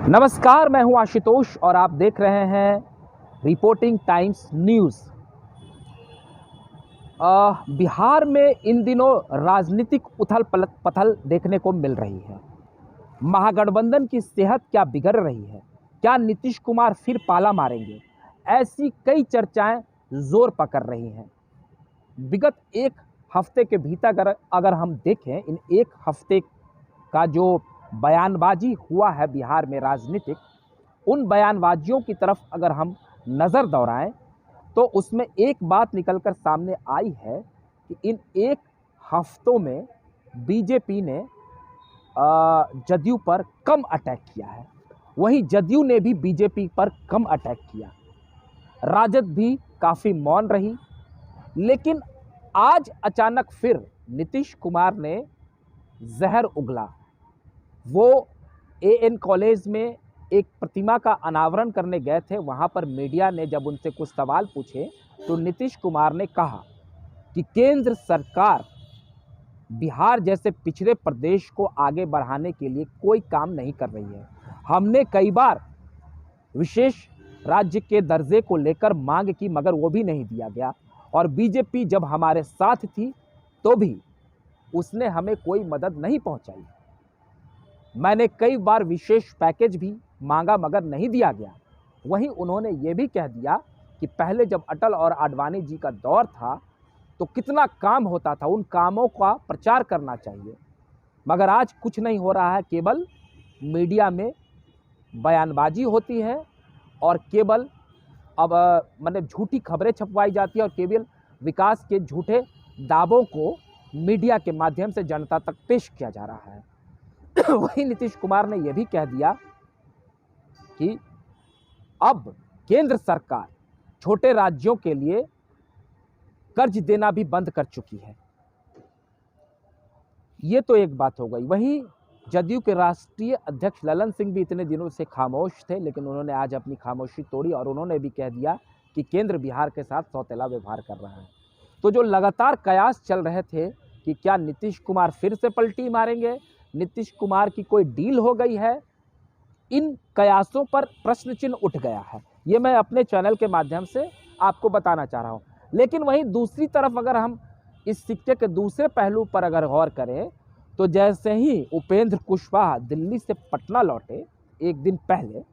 नमस्कार, मैं हूं आशुतोष और आप देख रहे हैं रिपोर्टिंग टाइम्स न्यूज़। बिहार में इन दिनों राजनीतिक उथल पथल देखने को मिल रही है। महागठबंधन की सेहत क्या बिगड़ रही है? क्या नीतीश कुमार फिर पाला मारेंगे? ऐसी कई चर्चाएं जोर पकड़ रही हैं। विगत एक हफ्ते के भीतर अगर हम देखें, इन एक हफ्ते का जो बयानबाजी हुआ है बिहार में राजनीतिक, उन बयानबाजियों की तरफ अगर हम नज़र दौड़ाएं तो उसमें एक बात निकलकर सामने आई है कि इन एक हफ्तों में बीजेपी ने जदयू पर कम अटैक किया है, वहीं जदयू ने भी बीजेपी पर कम अटैक किया। राजद भी काफ़ी मौन रही, लेकिन आज अचानक फिर नीतीश कुमार ने जहर उगला। वो एएन कॉलेज में एक प्रतिमा का अनावरण करने गए थे। वहाँ पर मीडिया ने जब उनसे कुछ सवाल पूछे तो नीतीश कुमार ने कहा कि केंद्र सरकार बिहार जैसे पिछड़े प्रदेश को आगे बढ़ाने के लिए कोई काम नहीं कर रही है। हमने कई बार विशेष राज्य के दर्जे को लेकर मांग की, मगर वो भी नहीं दिया गया, और बीजेपी जब हमारे साथ थी तो भी उसने हमें कोई मदद नहीं पहुंचाई। मैंने कई बार विशेष पैकेज भी मांगा मगर नहीं दिया गया। वहीं उन्होंने ये भी कह दिया कि पहले जब अटल और आडवाणी जी का दौर था तो कितना काम होता था, उन कामों का प्रचार करना चाहिए। मगर आज कुछ नहीं हो रहा है, केवल मीडिया में बयानबाजी होती है और केवल अब मतलब झूठी खबरें छपवाई जाती है और केवल विकास के झूठे दावों को मीडिया के माध्यम से जनता तक पेश किया जा रहा है। वहीं नीतीश कुमार ने यह भी कह दिया कि अब केंद्र सरकार छोटे राज्यों के लिए कर्ज देना भी बंद कर चुकी है। ये तो एक बात हो गई। वहीं जदयू के राष्ट्रीय अध्यक्ष ललन सिंह भी इतने दिनों से खामोश थे, लेकिन उन्होंने आज अपनी खामोशी तोड़ी और उन्होंने भी कह दिया कि केंद्र बिहार के साथ सौतेला व्यवहार कर रहा है। तो जो लगातार कयास चल रहे थे कि क्या नीतीश कुमार फिर से पलटी मारेंगे, नीतीश कुमार की कोई डील हो गई है, इन कयासों पर प्रश्न चिन्ह उठ गया है। ये मैं अपने चैनल के माध्यम से आपको बताना चाह रहा हूँ। लेकिन वहीं दूसरी तरफ अगर हम इस सिक्के के दूसरे पहलू पर अगर गौर करें तो जैसे ही उपेंद्र कुशवाहा दिल्ली से पटना लौटे एक दिन पहले,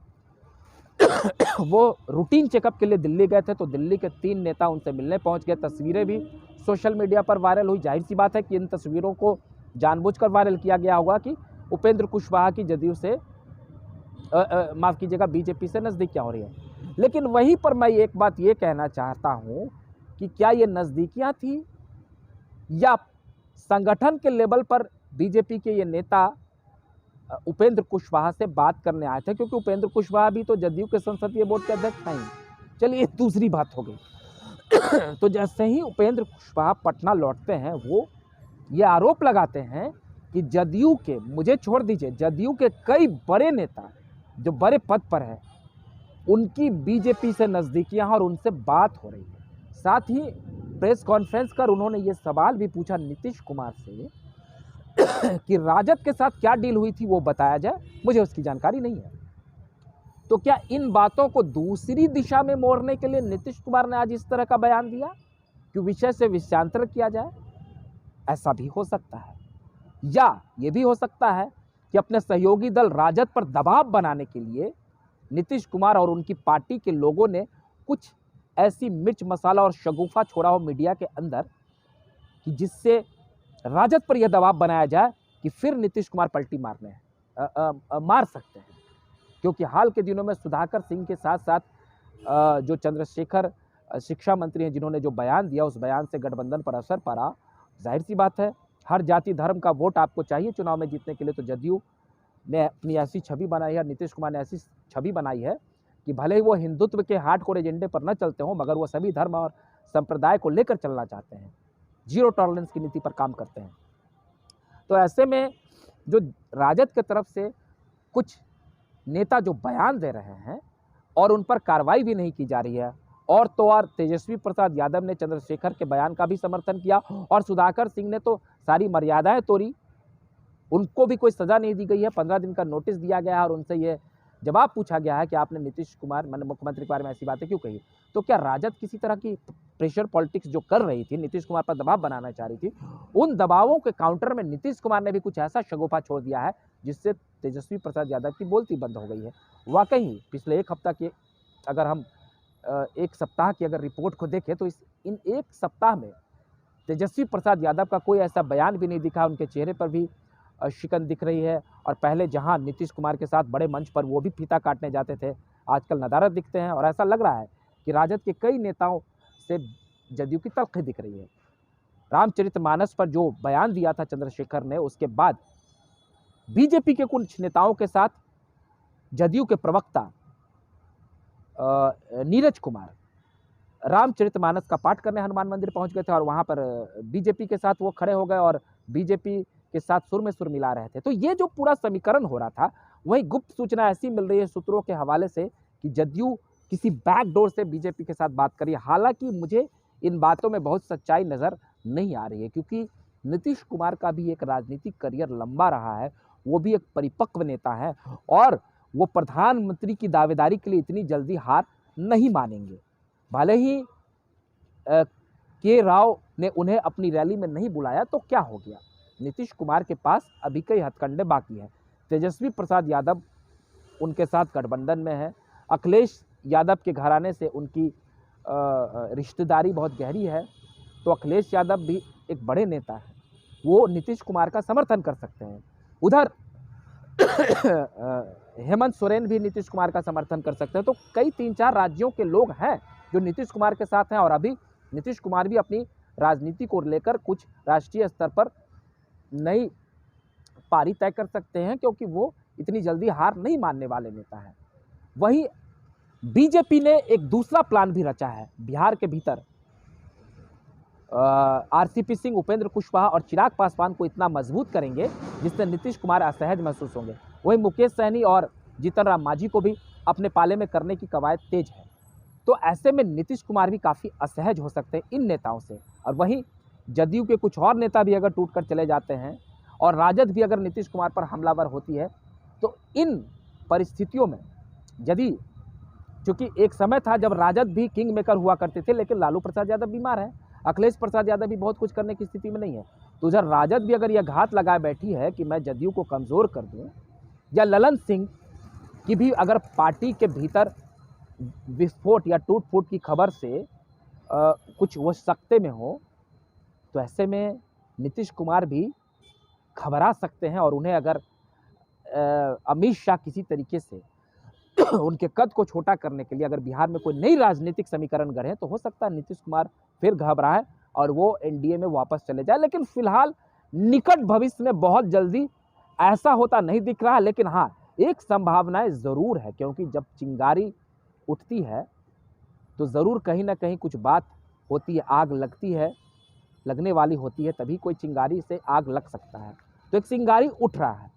वो रूटीन चेकअप के लिए दिल्ली गए थे, तो दिल्ली के 3 नेता उनसे मिलने पहुंच गए। तस्वीरें भी सोशल मीडिया पर वायरल हुई। जाहिर सी बात है कि इन तस्वीरों को जानबूझकर वायरल किया गया होगा कि उपेंद्र कुशवाहा की जदयू से माफ़ कीजिएगा बीजेपी से नज़दीकियाँ हो रही है। लेकिन वहीं पर मैं एक बात ये कहना चाहता हूँ कि क्या ये नज़दीकियाँ थी या संगठन के लेवल पर बीजेपी के ये नेता उपेंद्र कुशवाहा से बात करने आए थे, क्योंकि उपेंद्र कुशवाहा भी तो जदयू के संसदीय बोर्ड के अध्यक्ष हैं। चलिए, दूसरी बात हो गई। तो जैसे ही उपेंद्र कुशवाहा पटना लौटते हैं, वो ये आरोप लगाते हैं कि जदयू के, मुझे छोड़ दीजिए, जदयू के कई बड़े नेता जो बड़े पद पर हैं उनकी बीजेपी से नज़दीकियाँ और उनसे बात हो रही है। साथ ही प्रेस कॉन्फ्रेंस कर उन्होंने ये सवाल भी पूछा नीतीश कुमार से कि राजद के साथ क्या डील हुई थी वो बताया जाए, मुझे उसकी जानकारी नहीं है। तो क्या इन बातों को दूसरी दिशा में मोड़ने के लिए नीतीश कुमार ने आज इस तरह का बयान दिया कि विषय से विषयांतर किया जाए? ऐसा भी हो सकता है, या ये भी हो सकता है कि अपने सहयोगी दल राजद पर दबाव बनाने के लिए नीतीश कुमार और उनकी पार्टी के लोगों ने कुछ ऐसी मिर्च मसाला और शगुफा छोड़ा हो मीडिया के अंदर कि जिससे राजद पर यह दबाव बनाया जाए कि फिर नीतीश कुमार पलटी मार सकते हैं। क्योंकि हाल के दिनों में सुधाकर सिंह के साथ साथ जो चंद्रशेखर शिक्षा मंत्री हैं, जिन्होंने जो बयान दिया, उस बयान से गठबंधन पर असर पड़ा। जाहिर सी बात है, हर जाति धर्म का वोट आपको चाहिए चुनाव में जीतने के लिए। तो जदयू ने अपनी ऐसी छवि बनाई है, नीतीश कुमार ने ऐसी छवि बनाई है कि भले ही वो हिंदुत्व के हार्डकोर एजेंडे पर न चलते हों, मगर वो सभी धर्म और संप्रदाय को लेकर चलना चाहते हैं, जीरो टॉलरेंस की नीति पर काम करते हैं। तो ऐसे में जो राजद की तरफ से कुछ नेता जो बयान दे रहे हैं और उन पर कार्रवाई भी नहीं की जा रही है, और तो और तेजस्वी प्रसाद यादव ने चंद्रशेखर के बयान का भी समर्थन किया और सुधाकर सिंह ने तो सारी मर्यादाएं तोड़ी। उनको भी कोई सज़ा नहीं दी गई है, 15 दिन का नोटिस दिया गया है और उनसे ये जवाब पूछा गया है कि आपने नीतीश कुमार माननीय मुख्यमंत्री के बारे में ऐसी बातें क्यों कही, तो क्या राजद किसी तरह की प्रेशर पॉलिटिक्स जो कर रही थी, नीतीश कुमार पर दबाव बनाना चाह रही थी, उन दबावों के काउंटर में नीतीश कुमार ने भी कुछ ऐसा शगुफा छोड़ दिया है जिससे तेजस्वी प्रसाद यादव की बोलती बंद हो गई है। वाकई पिछले एक हफ्ता की अगर हम एक सप्ताह की अगर रिपोर्ट को देखें तो इन एक सप्ताह में तेजस्वी प्रसाद यादव का कोई ऐसा बयान भी नहीं दिखा, उनके चेहरे पर भी शिकन दिख रही है। और पहले जहां नीतीश कुमार के साथ बड़े मंच पर वो भी फीता काटने जाते थे, आजकल नदारद दिखते हैं। और ऐसा लग रहा है कि राजद के कई नेताओं से जदयू की तलखी दिख रही है। रामचरितमानस पर जो बयान दिया था चंद्रशेखर ने, उसके बाद बीजेपी के कुछ नेताओं के साथ जदयू के प्रवक्ता नीरज कुमार रामचरितमानस का पाठ करने हनुमान मंदिर पहुंच गए थे और वहां पर बीजेपी के साथ वो खड़े हो गए और बीजेपी के साथ सुर में सुर मिला रहे थे। तो ये जो पूरा समीकरण हो रहा था, वही गुप्त सूचना ऐसी मिल रही है सूत्रों के हवाले से कि जदयू किसी बैकडोर से बीजेपी के साथ बात करी। हालांकि मुझे इन बातों में बहुत सच्चाई नजर नहीं आ रही है, क्योंकि नीतीश कुमार का भी एक राजनीतिक करियर लंबा रहा है, वो भी एक परिपक्व नेता है और वो प्रधानमंत्री की दावेदारी के लिए इतनी जल्दी हार नहीं मानेंगे। भले ही के राव ने उन्हें अपनी रैली में नहीं बुलाया तो क्या हो गया, नीतीश कुमार के पास अभी कई हथकंडे बाकी हैं। तेजस्वी प्रसाद यादव उनके साथ गठबंधन में है, अखिलेश यादव के घराने से उनकी रिश्तेदारी बहुत गहरी है, तो अखिलेश यादव भी एक बड़े नेता है, वो नीतीश कुमार का समर्थन कर सकते हैं। उधर हेमंत सोरेन भी नीतीश कुमार का समर्थन कर सकते हैं। तो कई 3-4 राज्यों के लोग हैं जो नीतीश कुमार के साथ हैं और अभी नीतीश कुमार भी अपनी राजनीति को लेकर कुछ राष्ट्रीय स्तर पर नई पारी तय कर सकते हैं, क्योंकि वो इतनी जल्दी हार नहीं मानने वाले नेता हैं। वहीं बीजेपी ने एक दूसरा प्लान भी रचा है बिहार के भीतर। आरसीपी सिंह, उपेंद्र कुशवाहा और चिराग पासवान को इतना मजबूत करेंगे जिससे नीतीश कुमार असहज महसूस होंगे। वहीं मुकेश सहनी और जीतन राम मांझी को भी अपने पाले में करने की कवायद तेज है। तो ऐसे में नीतीश कुमार भी काफ़ी असहज हो सकते हैं इन नेताओं से। और वहीं जदयू के कुछ और नेता भी अगर टूटकर चले जाते हैं और राजद भी अगर नीतीश कुमार पर हमलावर होती है, तो इन परिस्थितियों में यदि, चूंकि एक समय था जब राजद भी किंग मेकर हुआ करते थे, लेकिन लालू प्रसाद यादव बीमार है, अखिलेश प्रसाद यादव भी बहुत कुछ करने की स्थिति में नहीं है, तो उधर राजद भी अगर यह घात लगाए बैठी है कि मैं जदयू को कमज़ोर कर दूं, या ललन सिंह की भी अगर पार्टी के भीतर विस्फोट या टूट फूट की खबर से कुछ वो सकते में हो, तो ऐसे में नीतीश कुमार भी घबरा सकते हैं। और उन्हें अगर अमित शाह किसी तरीके से उनके कद को छोटा करने के लिए अगर बिहार में कोई नई राजनीतिक समीकरण गढ़े, तो हो सकता है नीतीश कुमार फिर घबराए और वो एनडीए में वापस चले जाए। लेकिन फिलहाल निकट भविष्य में बहुत जल्दी ऐसा होता नहीं दिख रहा है। लेकिन हाँ, एक संभावनाएं ज़रूर है, क्योंकि जब चिंगारी उठती है तो ज़रूर कहीं ना कहीं कुछ बात होती है, आग लगती है, लगने वाली होती है, तभी कोई चिंगारी से आग लग सकता है। तो एक चिंगारी उठ रहा है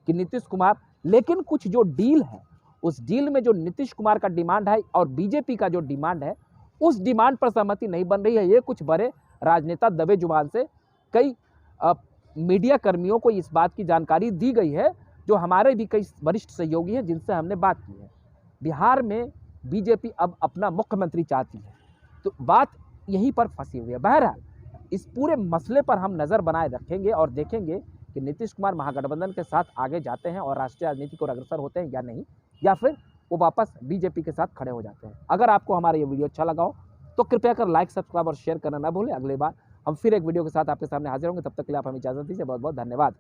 कि नीतीश कुमार, लेकिन कुछ जो डील है, उस डील में जो नीतीश कुमार का डिमांड है और बीजेपी का जो डिमांड है, उस डिमांड पर सहमति नहीं बन रही है। ये कुछ बड़े राजनेता दबे जुबान से कई मीडिया कर्मियों को इस बात की जानकारी दी गई है, जो हमारे भी कई वरिष्ठ सहयोगी हैं जिनसे हमने बात की है। बिहार में बीजेपी अब अपना मुख्यमंत्री चाहती है, तो बात यहीं पर फंसी हुई है। बहरहाल इस पूरे मसले पर हम नज़र बनाए रखेंगे और देखेंगे कि नीतीश कुमार महागठबंधन के साथ आगे जाते हैं और राष्ट्रीय राजनीति को अग्रसर होते हैं या नहीं, या फिर वो वापस बीजेपी के साथ खड़े हो जाते हैं। अगर आपको हमारा ये वीडियो अच्छा लगा हो तो कृपया कर लाइक, सब्सक्राइब और शेयर करना ना भूलें। अगली बार हम फिर एक वीडियो के साथ आपके सामने हाजिर होंगे, तब तक के लिए आप हमें इजाज़त दीजिए। बहुत बहुत धन्यवाद।